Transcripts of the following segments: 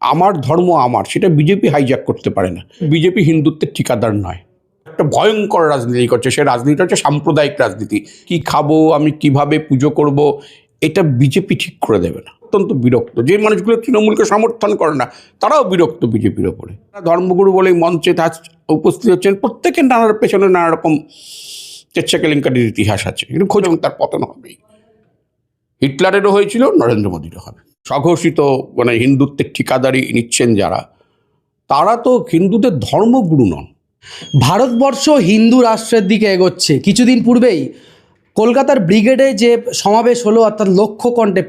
আমার ধর্ম আমার, সেটা বিজেপি হাইজ্যাক করতে পারে না। বিজেপি হিন্দুত্বের ঠিকাদার নয়, একটা ভয়ঙ্কর রাজনীতি করছে। সে রাজনীতিটা হচ্ছে সাম্প্রদায়িক রাজনীতি। কি খাবো, আমি কিভাবে পুজো করব, এটা বিজেপি ঠিক করে দেবে না। অত্যন্ত বিরক্ত যে মানুষগুলো তৃণমূলকে সমর্থন করে না, তারাও বিরক্ত বিজেপির ওপরে। ধর্মগুরু বলে মঞ্চে উপস্থিত হচ্ছেন, প্রত্যেকের নানার পেছনে নানা রকম চেচ্ছা কেলেঙ্কারির ইতিহাস আছে। কিন্তু খোঁজ তার পতন হবেই। হিটলারেরও হয়েছিল, নরেন্দ্র মোদীরও হবে। স্বঘোষিত হিন্দুত্বের ঠিকাদারি নিচ্ছেন যারা, তারা তো হিন্দুদের ধর্মগুরু নন। ভারতবর্ষ হিন্দু রাষ্ট্রের দিকে এগোচ্ছে। কিছুদিন পূর্বেই কলকাতার ব্রিগেডে যে সমাবেশ হলো, অর্থাৎ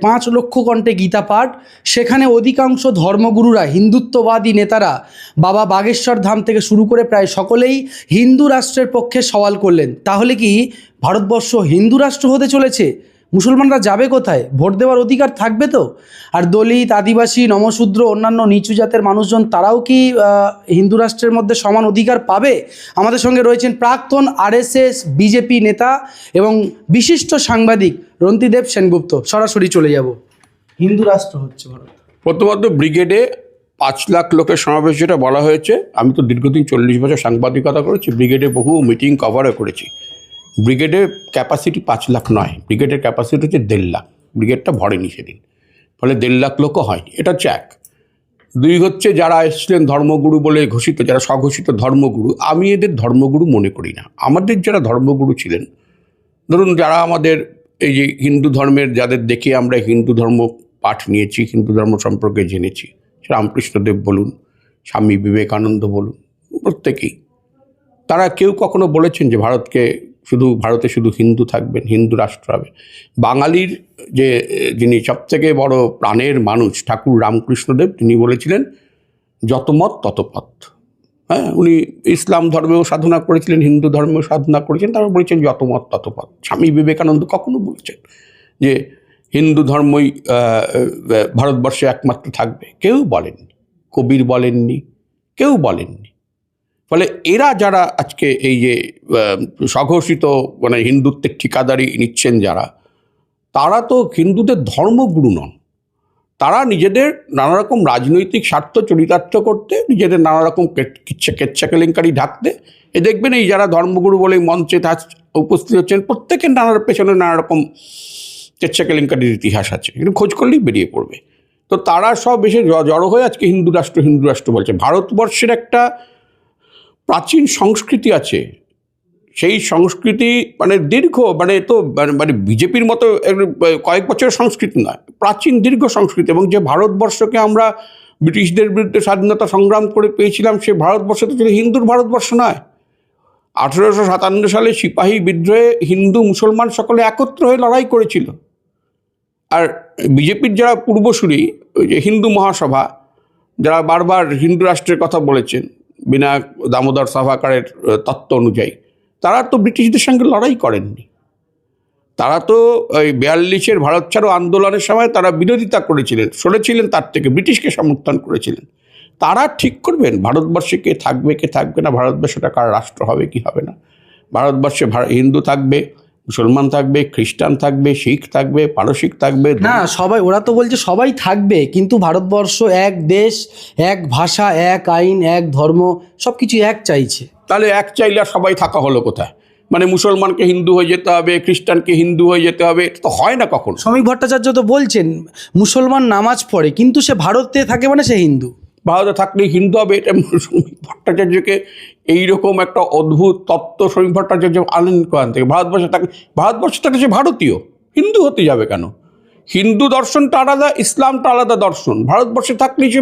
5 লক্ষ কণ্ঠে গীতা পাঠ, সেখানে অধিকাংশ ধর্মগুরুরা, হিন্দুত্ববাদী নেতারা, বাবা বাগেশ্বর ধাম থেকে শুরু করে প্রায় সকলেই হিন্দু রাষ্ট্রের পক্ষে সওয়াল করলেন। তাহলে কি ভারতবর্ষ হিন্দু রাষ্ট্র হতে চলেছে? মুসলমানরা যাবে কোথায়? ভোট দেওয়ার অধিকার থাকবে তো? আর দলিত, আদিবাসী, নমশূদ্র, অন্যান্য নিচু জাতের মানুষজন, তারাও কি হিন্দু রাষ্ট্রের মধ্যে সমান অধিকার পাবে? আমাদের সঙ্গে রয়েছেন প্রাক্তন RSS বিজেপি নেতা এবং বিশিষ্ট সাংবাদিক রন্তিদেব সেনগুপ্ত। সরাসরি চলে যাব। হিন্দু রাষ্ট্র হচ্ছে ভারত। প্রথমত ব্রিগেডে 5 লাখ লোকের সমাবেশ যেটা বলা হয়েছে, আমি তো দীর্ঘদিন 40 বছর সাংবাদিকতা করেছি, ব্রিগেডে বহু মিটিং কভারও করেছি। ব্রিগেডের ক্যাপাসিটি 5 লাখ নয়, ব্রিগেডের ক্যাপাসিটি হচ্ছে 1.5 লাখ। ব্রিগেডটা ভরেনি সেদিন, ফলে 1.5 লাখ লোকও হয়নি। এটা হচ্ছে এক। 2 হচ্ছে যারা এসেছিলেন ধর্মগুরু বলে ঘোষিত, যারা স্বঘোষিত ধর্মগুরু, আমি এদের ধর্মগুরু মনে করি না। আমাদের যারা ধর্মগুরু ছিলেন, ধরুন যারা আমাদের এই যে হিন্দু ধর্মের, যাদের দেখে আমরা হিন্দু ধর্ম পাঠ নিয়েছি, হিন্দু ধর্ম সম্পর্কে জেনেছি, রামকৃষ্ণদেব বলুন, স্বামী বিবেকানন্দ বলুন, প্রত্যেকেই, তারা কেউ কখনো বলেছেন যে ভারতে শুধু হিন্দু থাকবেন, হিন্দু রাষ্ট্র হবে? বাঙালির যিনি সবথেকে বড় প্রাণের মানুষ ঠাকুর রামকৃষ্ণদেব, তিনি বলেছিলেন যত মত তত পথ। হ্যাঁ, উনি ইসলাম ধর্মেও সাধনা করেছিলেন, হিন্দু ধর্মেও সাধনা করেছেন, তারপর বলেছেন যত মত তত পথ। স্বামী বিবেকানন্দ কখনো বলেছেন যে হিন্দু ধর্মই ভারতবর্ষে একমাত্র থাকবে? কেউ বলেননি। কবির বলেননি, কেউ বলেননি। ফলে এরা যারা আজকে এই যে স্বঘোষিত হিন্দুত্বের ঠিকাদারি নিচ্ছেন যারা, তারা তো হিন্দুদের ধর্মগুরু নন। তারা নিজেদের নানা রকম রাজনৈতিক স্বার্থ চরিতার্থ করতে, নিজেদের নানা রকম কেচ্ছা কেলেঙ্কারি ঢাকতে, দেখবেন এই যারা ধর্মগুরু বলে মঞ্চে উপস্থিত হচ্ছেন, প্রত্যেকের নানার পেছনে নানা রকম কেচ্ছা কেলেঙ্কারির ইতিহাস আছে। কিন্তু খোঁজ করলেই বেরিয়ে পড়বে। তো তারা সব এসে জড়ো হয়ে আজকে হিন্দু রাষ্ট্র বলছে। ভারতবর্ষের একটা প্রাচীন সংস্কৃতি আছে, সেই সংস্কৃতি দীর্ঘ, বিজেপির মতো কয়েক বছরের সংস্কৃতি নয়, প্রাচীন দীর্ঘ সংস্কৃতি। এবং যে ভারতবর্ষকে আমরা ব্রিটিশদের বিরুদ্ধে স্বাধীনতা সংগ্রাম করে পেয়েছিলাম, সে ভারতবর্ষ তো ছিল হিন্দুর ভারতবর্ষ নয়। 1857 সালে সিপাহী বিদ্রোহে হিন্দু মুসলমান সকলে একত্র হয়ে লড়াই করেছিল। আর বিজেপির যারা পূর্বসূরি, ওই যে হিন্দু মহাসভা, যারা বারবার হিন্দু রাষ্ট্রের কথা বলেছেন বিনায়ক দামোদর সাভারকরের তত্ত্ব অনুযায়ী, তারা তো ব্রিটিশদের সঙ্গে লড়াই করেননি। তারা তো ওই 42-এর ভারত ছাড়ো আন্দোলনের সময় তারা বিরোধিতা করেছিলেন, সরেছিলেন তার থেকে, ব্রিটিশকে সমর্থন করেছিলেন। তারা ঠিক করবেন ভারতবর্ষে কে থাকবে কে থাকবে না, ভারতবর্ষটা কার রাষ্ট্র হবে কি হবে না। ভারতবর্ষে হিন্দু থাকবে, মুসলমান থাকবে, খ্রিস্টান থাকবে, শিখ থাকবে, পারসিক থাকবে না, সবাই, ওরা তো বলছে সবাই থাকবে, কিন্তু ভারতবর্ষ এক দেশ, এক ভাষা, এক আইন, এক ধর্ম, সব কিছু এক চাইছে। তাহলে এক চাইলে আর সবাই থাকা হলো কোথায়? মুসলমানকে হিন্দু হয়ে যেতে হবে, খ্রিস্টানকে হিন্দু হয়ে যেতে হবে, এটা তো হয় না কখনো। শ্রমিক ভট্টাচার্য তো বলছেন মুসলমান নামাজ পড়ে, কিন্তু সে ভারতে থাকে, সে হিন্দু। ভারতে থাকলেই হিন্দু হবে, এটা শ্রমিক ভট্টাচার্যকে এইরকম একটা অদ্ভুত তত্ত্ব শ্রমিক ভট্টাচার্য আনেন কোথা থেকে? ভারতবর্ষে থাকলে সে ভারতীয়, হিন্দু হতে যাবে কেন? হিন্দু দর্শনটা আলাদা, ইসলামটা আলাদা দর্শন। ভারতবর্ষে থাকলেই সে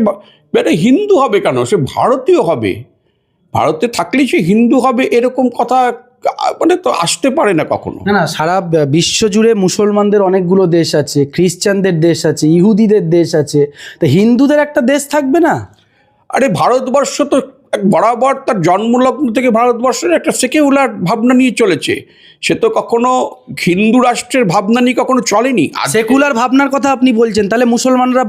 হিন্দু হবে কেন? সে ভারতীয় হবে। ভারতে থাকলেই সে হিন্দু হবে, এরকম কথা তো আসতে পারে না কখনো। না, সারা বিশ্ব জুড়ে মুসলমানদের অনেকগুলো দেশ আছে, খ্রিস্টানদের দেশ আছে, ইহুদিদের দেশ আছে, তো হিন্দুদের একটা দেশ থাকবে না? আরে ভারতবর্ষ তো বরাবর তার জন্মলগ্ন থেকে ভারতবর্ষের একটা সেকুলার ভাবনা নিয়ে চলেছে। সে তো কখনো হিন্দু রাষ্ট্রের ভাবনা নিয়ে কখনো চলেনি। সেকুলার ভাবনার কথা আপনি বলছেন, তাহলে মুসলমানরা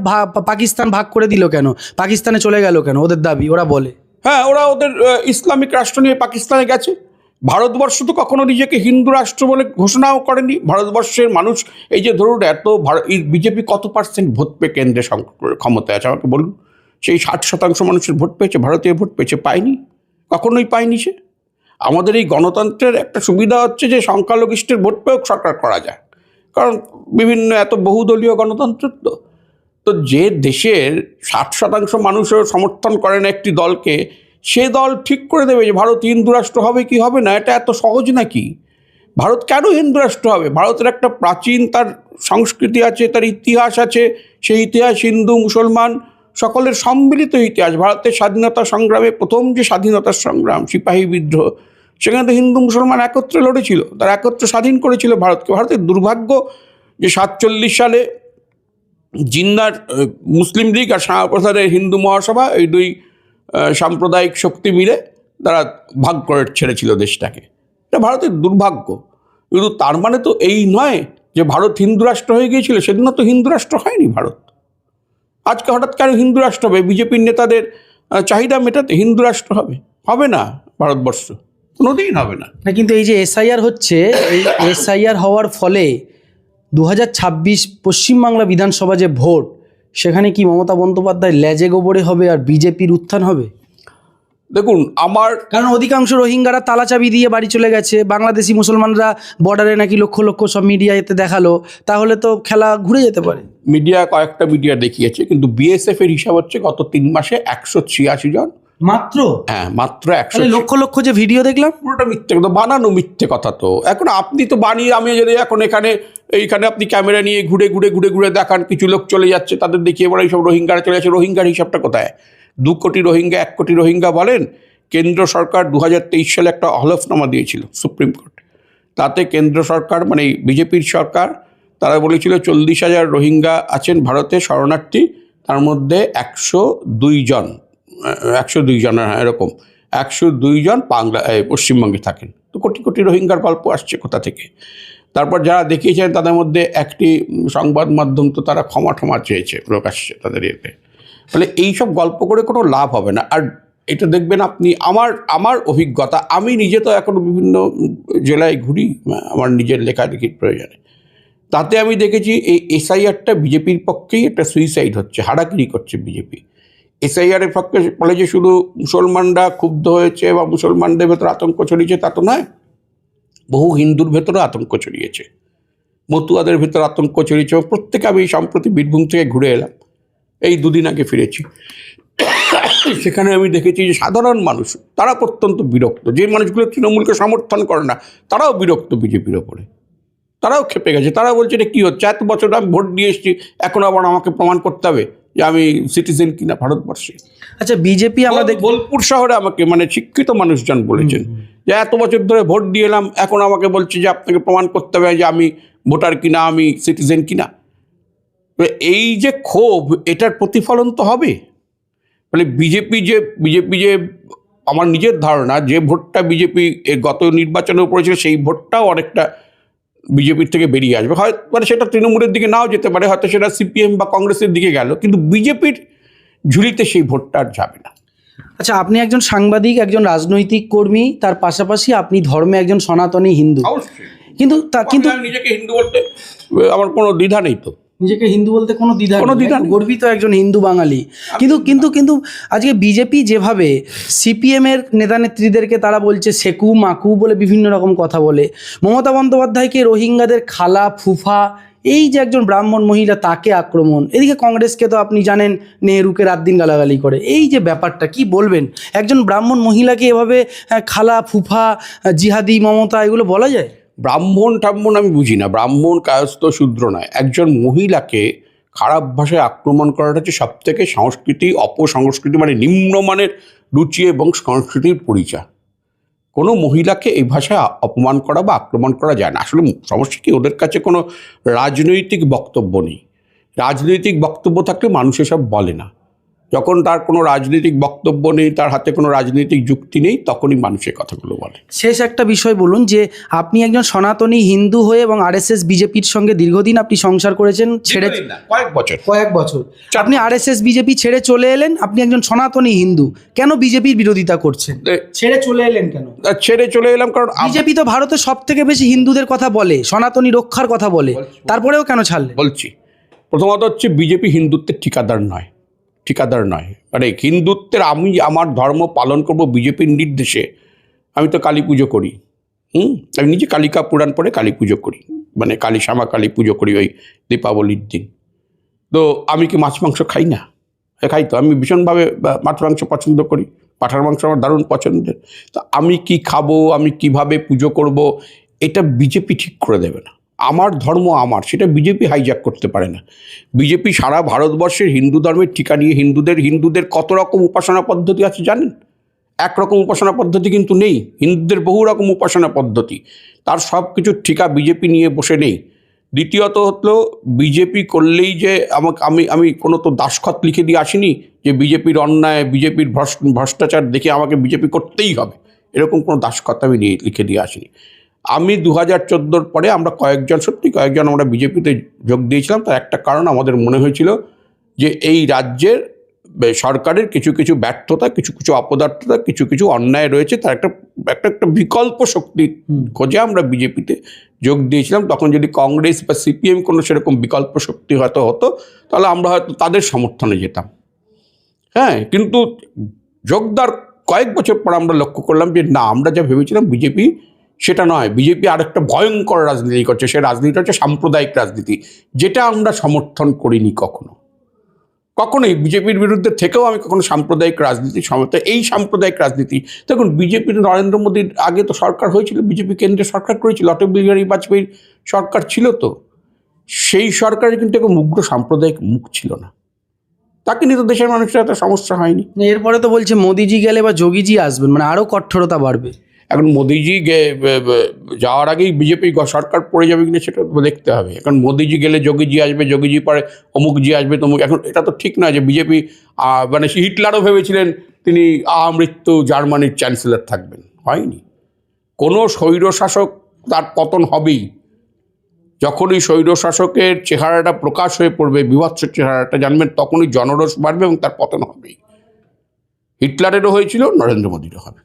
পাকিস্তান ভাগ করে দিল কেন? পাকিস্তানে চলে গেল কেন? ওদের দাবি, ওরা বলে। হ্যাঁ, ওরা ওদের ইসলামিক রাষ্ট্র নিয়ে পাকিস্তানে গেছে। ভারতবর্ষ তো কখনো নিজেকে হিন্দু রাষ্ট্র বলে ঘোষণাও করেনি। ভারতবর্ষের মানুষ, এই যে ধরুন বিজেপি কত % ভোট পেয়ে কেন্দ্রে ক্ষমতায় আছে আমাকে বলুন। সেই 60% মানুষের ভোট পেয়েছে, ভারতীয় ভোট পেয়েছে? পায়নি, কখনোই পায়নি সে। আমাদের এই গণতন্ত্রের একটা সুবিধা হচ্ছে যে সংখ্যালঘিষ্ঠের ভোট পেয়েও সরকার করা যায়, কারণ বিভিন্ন এত বহুদলীয় গণতন্ত্র। তো যে দেশের 60% মানুষও সমর্থন করে না একটি দলকে, সে দল ঠিক করে দেবে যে ভারত হিন্দু রাষ্ট্র হবে কি হবে না। এটা এত সহজ নাকি? ভারত কেন হিন্দু রাষ্ট্র হবে? ভারতের একটা প্রাচীন তার সংস্কৃতি আছে, তার ইতিহাস আছে। সেই ইতিহাস হিন্দু মুসলমান সকলের সম্মিলিত ইতিহাস। ভারতের স্বাধীনতা সংগ্রামে প্রথম যে স্বাধীনতার সংগ্রাম, সিপাহী বিদ্রোহ, সেখানে তো হিন্দু মুসলমান একত্রে লড়েছিল, তারা একত্রে স্বাধীন করেছিল ভারতকে। ভারতের দুর্ভাগ্য যে 47 সালে জিন্নার মুসলিম লীগ আর শ্যামাপ্রসাদের হিন্দু মহাসভা, এই দুই সাম্প্রদায়িক শক্তি মিলে তারা ভাগ করে ছেড়েছিল দেশটাকে। এটা ভারতের দুর্ভাগ্য। কিন্তু তার মানে তো এই নয় যে ভারত হিন্দু রাষ্ট্র হয়ে গিয়েছিল। সেদিনও তো হিন্দু রাষ্ট্র হয়নি ভারত। আজকে হঠাৎ কেন হিন্দু রাষ্ট্র হবে? বিজেপির নেতাদের চাহিদা মেটাতে হিন্দু রাষ্ট্র হবে? হবে না, ভারতবর্ষ কোনোদিন হবে না। কিন্তু এই যে এসআইআর হচ্ছে, এই এসআইআর হওয়ার ফলে 2026 পশ্চিমবাংলা বিধানসভা যে ভোট, সেখানে কি মমতা বন্দ্যোপাধ্যায় লেজে গোবরে হবে আর বিজেপির উত্থান হবে? দেখুন, কারণ অধিকাংশ রোহিঙ্গারা তালাচাবি দিয়ে বাড়ি চলে গেছে, বাংলাদেশি মুসলমানরা বর্ডারে নাকি লক্ষ লক্ষ সব মিডিয়াতে দেখালো, তাহলে তো খেলা ঘুরে যেতে পারে। কয়েকটা মিডিয়া দেখিয়েছে, কিন্তু বিএসএফ এর হিসাব হচ্ছে গত 3 মাসে 186 জন মাত্র। হ্যাঁ, মাত্র 100। লক্ষ লক্ষ যে ভিডিও দেখলাম, পুরোটা মিথ্যে কথা, বানানো মিথ্যে কথা। তো এখন আপনি তো বানিয়ে, আমি যদি এখন এইখানে আপনি ক্যামেরা নিয়ে ঘুরে ঘুরে ঘুরে ঘুরে দেখান, কিছু লোক চলে যাচ্ছে, তাদের দেখিয়ে বলে এইসব রোহিঙ্গারা চলে যাচ্ছে। রোহিঙ্গার হিসাবটা কোথায়? 2 কোটি রোহিঙ্গা, 1 কোটি রোহিঙ্গা বলেন। কেন্দ্র সরকার 2023 সালে একটা হলফনামা দিয়েছিল সুপ্রিম কোর্ট। তাতে কেন্দ্র সরকার, মানে বিজেপির সরকার, তারা বলেছিল 40,000 রোহিঙ্গা আছেন ভারতে শরণার্থী, তার মধ্যে 102 জন এরকম 102 জন পশ্চিমবঙ্গে থাকেন। তো কোটি কোটি রোহিঙ্গার গল্প আসছে কোথা থেকে? তারপর যারা দেখিয়েছেন তাদের মধ্যে একটি সংবাদ মাধ্যম তো তারা ক্ষমা চেয়েছে প্রকাশ্যে তাদের এতে। ফলে এইসব গল্প করে কোনো লাভ হবে না। আর এটা দেখবেন আপনি, আমার অভিজ্ঞতা, আমি নিজে তো এখনও বিভিন্ন জেলায় ঘুরি আমার নিজের লেখালেখির প্রয়োজনে। তাতে আমি দেখেছি এই এসআইআরটা বিজেপির পক্ষেই একটা সুইসাইড হচ্ছে, হারাকিরি করছে বিজেপি। এসআইআরের পক্ষে বলে যে শুধু মুসলমানরা ক্ষুব্ধ হয়েছে বা মুসলমানদের ভেতরে আতঙ্ক ছড়িয়েছে, তা তো নয়। বহু হিন্দুর ভেতরে আতঙ্ক ছড়িয়েছে, মতুয়াদের ভেতরে আতঙ্ক ছড়িয়েছে। প্রত্যেকে, আমি সম্প্রতি বীরভূম থেকে ঘুরে এলাম, এই 2 দিন আগে ফিরেছি। সেখানে আমি দেখেছি যে সাধারণ মানুষ, তারা অত্যন্ত বিরক্ত। যে মানুষগুলো তৃণমূলকে সমর্থন করে না, তারাও বিরক্ত বিজেপির ওপরে, তারাও ক্ষেপে গেছে। তারা বলছে এটা কী হচ্ছে? 1 বছর আমি ভোট দিয়ে এসেছি, এখন আবার আমাকে প্রমাণ করতে হবে যে আমি সিটিজেন কিনা ভারতবর্ষে। আচ্ছা, বিজেপি আমাদের বোলপুর শহরে আমাকে, মানে শিক্ষিত মানুষজন বলেছেন যে এত বছর ধরে ভোট দিয়ে এলাম, এখন আমাকে বলছে যে আপনাকে প্রমাণ করতে হবে যে আমি ভোটার কিনা, আমি সিটিজেন কিনা। এই যে ক্ষোভ, এটার প্রতিফলন তো হবে। মানে বিজেপি যে আমার নিজের ধারণা, যে ভোটটা বিজেপি গত নির্বাচনের উপরে ছিল, সেই ভোটটাও অনেকটা বিজেপির থেকে বেরিয়ে আসবে। হয় মানে সেটা তৃণমূলের দিকে নাও যেতে পারে, হয়তো সেটা সিপিএম বা কংগ্রেসের দিকে গেল, কিন্তু বিজেপির ঝুলিতে সেই ভোটটা আর যাবে না। আচ্ছা, আপনি একজন সাংবাদিক, একজন রাজনৈতিক কর্মী, তার পাশাপাশি আপনি ধর্মে একজন সনাতনী হিন্দু। কিন্তু নিজেকে হিন্দু বলতে আমার কোনো দ্বিধা নেই। তো নিজেকে হিন্দু বলতে কোনো দ্বিধা নেই, গর্বিত একজন হিন্দু বাঙালি। কিন্তু আজকে বিজেপি যেভাবে সিপিএম এর নেতা নেত্রীদেরকে তারা বলছে সেকু মাকু বলে বিভিন্ন রকম কথা বলে, মমতা বন্দ্যোপাধ্যায়কে রোহিঙ্গাদের খালা ফুফা, এই যে একজন ব্রাহ্মণ মহিলা তাকে আক্রমণ, এদিকে কংগ্রেসকে তো আপনি জানেন নেহরুকে রাত দিন গালাগালি করে। এই যে ব্যাপারটা, কি বলবেন? একজন ব্রাহ্মণ মহিলাকে এভাবে খালা ফুফা, জিহাদি মমতা, এগুলো বলা যায়? ব্রাহ্মণ আমি বুঝি না। ব্রাহ্মণ কায়স্থ শূদ্র নয়। একজন মহিলাকে খারাপ ভাষায় আক্রমণ করাটা হচ্ছে সবথেকে অপসংস্কৃতি, মানে নিম্নমানের রুচি এবং সংস্কৃতির পরিচয়। কোনো মহিলাকে এই ভাষায় অপমান করা বা আক্রমণ করা যায় না। আসলে সমস্যা কি, ওদের কাছে কোনো রাজনৈতিক বক্তব্য নেই। রাজনৈতিক বক্তব্য থাকলে মানুষ এসব বলে না। যখন তার কোনো রাজনৈতিক বক্তব্য নেই, তার হাতে কোনো রাজনৈতিক যুক্তি নেই, তখনই মানুষের কথাগুলো বলে। শেষ একটা বিষয় বলুন, যে আপনি একজন সনাতনী হিন্দু হয়ে এবং আরএসএস বিজেপির সঙ্গে দীর্ঘদিন আপনি সংসার করেছেন, কয়েক বছর আপনি আরএসএস বিজেপি ছেড়ে চলে এলেন, আপনি একজন সনাতনী হিন্দু, কেন বিজেপির বিরোধিতা করছেন? ছেড়ে চলে এলেন কেন? ছেড়ে চলে এলাম কারণ বিজেপি তো ভারতের সব থেকে বেশি হিন্দুদের কথা বলে, সনাতনী রক্ষার কথা বলে, তারপরেও কেন ছাড়লেন? বলছি, প্রথমত হচ্ছে বিজেপি হিন্দুত্বের ঠিকাদার নয়। ঠিকাদার নয়। মানে হিন্দুত্বের আমি আমার ধর্ম পালন করব বিজেপির নির্দেশে, আমি তো কালী পুজো করি, আমি নিজে কালিকা পুরাণ পড়ে কালী পুজো করি, মানে কালী শ্যামা কালী পুজো করি ওই দীপাবলির দিন। তো আমি কি মাছ মাংস খাই না? খাই তো, আমি ভীষণভাবে মাছ মাংস পছন্দ করি, পাঁঠার মাংস আমার দারুণ পছন্দের। তো আমি কি খাবো, আমি কিভাবে পুজো করব, এটা বিজেপি ঠিক করে দেবে না। আমার ধর্ম আমার, সেটা বিজেপি হাইজ্যাক করতে পারে না। বিজেপি সারা ভারতবর্ষের হিন্দু ধর্মের ঠিকা নিয়ে হিন্দুদের কত রকম উপাসনা পদ্ধতি আছে জানেন? একরকম উপাসনা পদ্ধতি কিন্তু নেই, হিন্দুদের বহু রকম উপাসনা পদ্ধতি, তার সব কিছুর ঠিকা বিজেপি নিয়ে বসে নেই। দ্বিতীয়ত হলো, বিজেপি করলেই যে আমি কোনো তো দাসখত লিখে দিয়ে আসিনি যে বিজেপির অন্যায়, বিজেপির ভ্রষ্টাচার দেখে আমাকে বিজেপি করতেই হবে, এরকম কোনো দাসখত আমি লিখে দিয়ে আসিনি। আমি 2014 পরে আমরা কয়েকজন আমরা বিজেপিতে যোগ দিয়েছিলাম। তার একটা কারণ আমাদের মনে হয়েছিল যে এই রাজ্যের সরকারের কিছু ব্যর্থতা, কিছু অপদার্থতা, কিছু অন্যায় রয়েছে, তার একটা বিকল্প শক্তি খোঁজে আমরা বিজেপিতে যোগ দিয়েছিলাম। তখন যদি কংগ্রেস বা সিপিএম কোনো সেরকম বিকল্প শক্তি হতো তাহলে আমরা হয়তো তাদের সমর্থনে যেতাম। হ্যাঁ, কিন্তু যোগ দেওয়ার কয়েক বছর পর আমরা লক্ষ্য করলাম যে না, আমরা যা ভেবেছিলাম বিজেপি সেটা নয়। বিজেপি আরেকটা ভয়ঙ্কর রাজনীতি করছে, সে রাজনীতিটা হচ্ছে সাম্প্রদায়িক রাজনীতি, যেটা আমরা সমর্থন করিনি কখনোই। বিজেপির বিরুদ্ধে থেকেও আমি কখনো সাম্প্রদায়িক রাজনীতি সমর্থন, এই সাম্প্রদায়িক রাজনীতি। দেখুন, বিজেপির নরেন্দ্র মোদীর আগে তো সরকার হয়েছিল, বিজেপি কেন্দ্রে সরকার করেছিল, অটল বিহারী বাজপেয়ীর সরকার ছিল, তো সেই সরকারের কিন্তু একটা উগ্র সাম্প্রদায়িক মুখ ছিল না, তাকে নিয়ে তো দেশের মানুষের এত সমস্যা হয়নি। এরপরে তো বলছে মোদিজি গেলে বা যোগীজি আসবেন, মানে আরও কঠোরতা বাড়বে। এখন মোদিজি যাওয়ার আগেই বিজেপি সরকার পড়ে যাবে কিনা সেটা তো দেখতে হবে। এখন মোদিজি গেলে যোগীজি আসবে, যোগীজি পরে অমুকজি আসবে, তমুক। এখন এটা তো ঠিক নয় যে বিজেপি, মানে হিটলারও ভেবেছিলেন তিনি আমৃত্যু জার্মানির চ্যান্সেলর থাকবেন, হয়নি। কোনো স্বৈরশাসক তার পতন হবেই। যখনই স্বৈরশাসকের চেহারাটা প্রকাশ হয়ে পড়বে, বিভৎস চেহারাটা জানবেন, তখনই জনরোষ বাড়বে এবং তার পতন হবেই। হিটলারেরও হয়েছিল, নরেন্দ্র মোদীরও হবে।